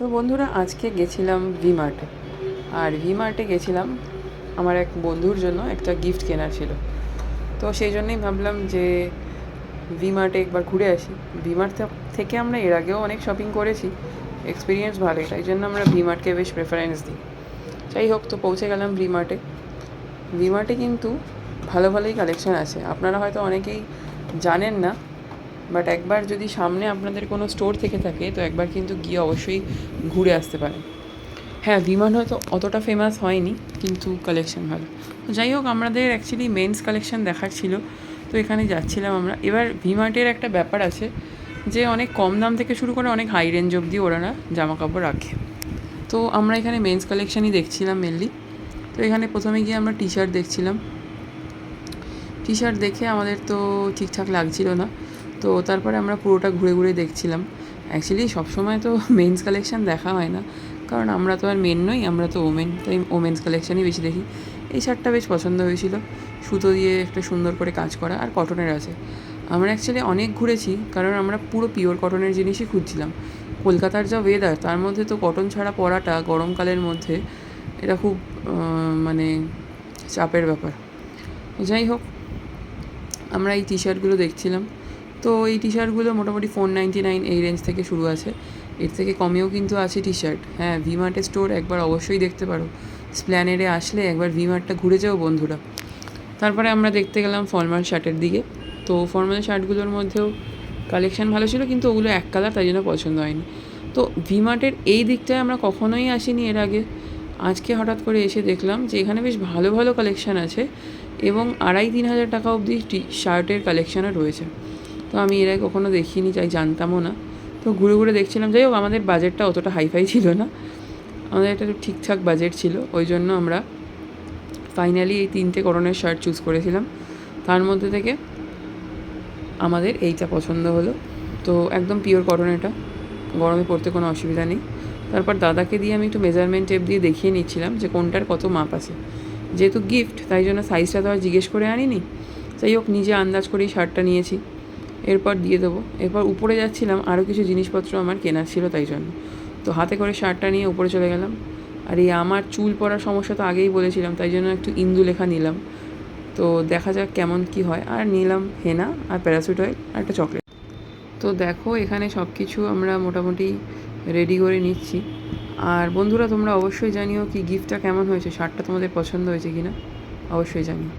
তো বন্ধুরা আজকে গেছিলাম ভিমার্টে। আর ভিমার্টে গেছিলাম আমার এক বন্ধুর জন্য একটা গিফট কেনার ছিল। তো সেই জন্যই ভাবলাম যে ভিমার্টে একবার ঘুরে আসি। ভিমার্ট থেকে আমরা এর আগেও অনেক শপিং করেছি, এক্সপিরিয়েন্স ভালোই, তাই জন্য আমরা ভিমার্টকে বেশ প্রেফারেন্স দিই। যাই হোক, তো পৌঁছে গেলাম ভিমার্টে। ভিমার্টে কিন্তু ভালো ভালোই কালেকশান আছে, আপনারা হয়তো অনেকেই জানেন না, বাট একবার যদি সামনে আপনাদের কোনো স্টোর থেকে থাকে তো একবার কিন্তু গিয়ে অবশ্যই ঘুরে আসতে পারেন। হ্যাঁ, ভিমার্ট হয়তো অতটা ফেমাস হয়নি, কিন্তু কালেকশান ভালো। তো যাই হোক, আমাদের অ্যাকচুয়ালি মেন্স কালেকশান দেখার ছিল, তো এখানে যাচ্ছিলাম আমরা। এবার ভিমার্টের একটা ব্যাপার আছে যে অনেক কম দাম থেকে শুরু করে অনেক হাই রেঞ্জ অবধি ওরা জামা কাপড় রাখে। তো আমরা এখানে মেন্স কালেকশানই দেখছিলাম মেনলি। তো এখানে প্রথমে গিয়ে আমরা টি শার্ট দেখছিলাম। টি শার্ট দেখে আমাদের তো ঠিকঠাক লাগছিল না, তো তারপরে আমরা পুরোটা ঘুরে ঘুরে দেখছিলাম। অ্যাকচুয়ালি সবসময় তো মেন্স কালেকশান দেখা হয় না, কারণ আমরা তো আর মেন নই, আমরা তো ওমেন, তাই ওমেন্স কালেকশানই বেশি দেখি। এই শার্টটা বেশ পছন্দ হয়েছিল, সুতো দিয়ে একটা সুন্দর করে কাজ করা আর কটনের আছে। আমরা অ্যাকচুয়ালি অনেক ঘুরেছি, কারণ আমরা পুরো পিওর কটনের জিনিসই খুঁজছিলাম। কলকাতার যা ওয়েদার, তার মধ্যে তো কটন ছাড়া পরাটা গরমকালের মধ্যে এটা খুব মানে চাপের ব্যাপার। যাই হোক, আমরা এই টি শার্টগুলো দেখছিলাম। তো এই টি শার্টগুলো মোটামুটি 499 এই রেঞ্জ থেকে শুরু আছে, এর থেকে কমেও কিন্তু আছে টি শার্ট। হ্যাঁ, ভিমার্টের স্টোর একবার অবশ্যই দেখতে পারো, স্প্ল্যানেডে আসলে একবার ভিমার্টটা ঘুরে যাও বন্ধুরা। তারপরে আমরা দেখতে গেলাম ফর্মাল শার্টের দিকে। তো ফর্মাল শার্টগুলোর মধ্যেও কালেকশান ভালো ছিল, কিন্তু ওগুলো এক কালার, তাই জন্য পছন্দ হয়নি। তো ভিমার্টের এই দিকটায় আমরা কখনোই আসিনি এর আগে। আজকে হঠাৎ করে এসে দেখলাম যে এখানে বেশ ভালো ভালো কালেকশান আছে, এবং 2,500-3,000 টাকা অবধি শার্টের কালেকশানও রয়েছে। তো আমি এর আগে কখনো দেখিনি, তাই জানতামও না। তো ঘুরে ঘুরে দেখছিলাম। যাই হোক, আমাদের বাজেটটা অতটা হাইফাই ছিল না, আমাদের একটা ঠিকঠাক বাজেট ছিল, ওই জন্য আমরা ফাইনালি এই 3টে কটনের শার্ট চুজ করেছিলাম। তার মধ্যে থেকে আমাদের এইটা পছন্দ হলো। তো একদম পিওর কটন, এটা গরমে পরতে কোনো অসুবিধা নেই। তারপর দাদাকে দিয়ে আমি একটু মেজারমেন্ট টেপ দিয়ে দেখিয়ে নিচ্ছিলাম যে কোনটার কত মাপ আছে। যেহেতু গিফট, তাই জন্য সাইজটা তো আর জিজ্ঞেস করে আনিনি। যাই হোক, নিজে আন্দাজ করেই শার্টটা নিয়েছি, এরপর দিয়ে দেবো। এরপর উপরে যাচ্ছিলাম, আরও কিছু জিনিসপত্র আমার কেনার ছিল, তাই জন্য তো হাতে করে শার্টটা নিয়ে উপরে চলে গেলাম। আর এই আমার চুল পড়ার সমস্যা তো আগেই বলেছিলাম, তাই জন্য একটু ইন্দুলেখা নিলাম। তো দেখা যাক কেমন কি হয়। আর নিলাম হেনা আর প্যারাসুট অয়েল আর একটা চকলেট। তো দেখো, এখানে সব কিছু আমরা মোটামুটি রেডি করে নিচ্ছি। আর বন্ধুরা, তোমরা অবশ্যই জানিও কি গিফটটা কেমন হয়েছে, শার্টটা তোমাদের পছন্দ হয়েছে কি না, অবশ্যই জানিও।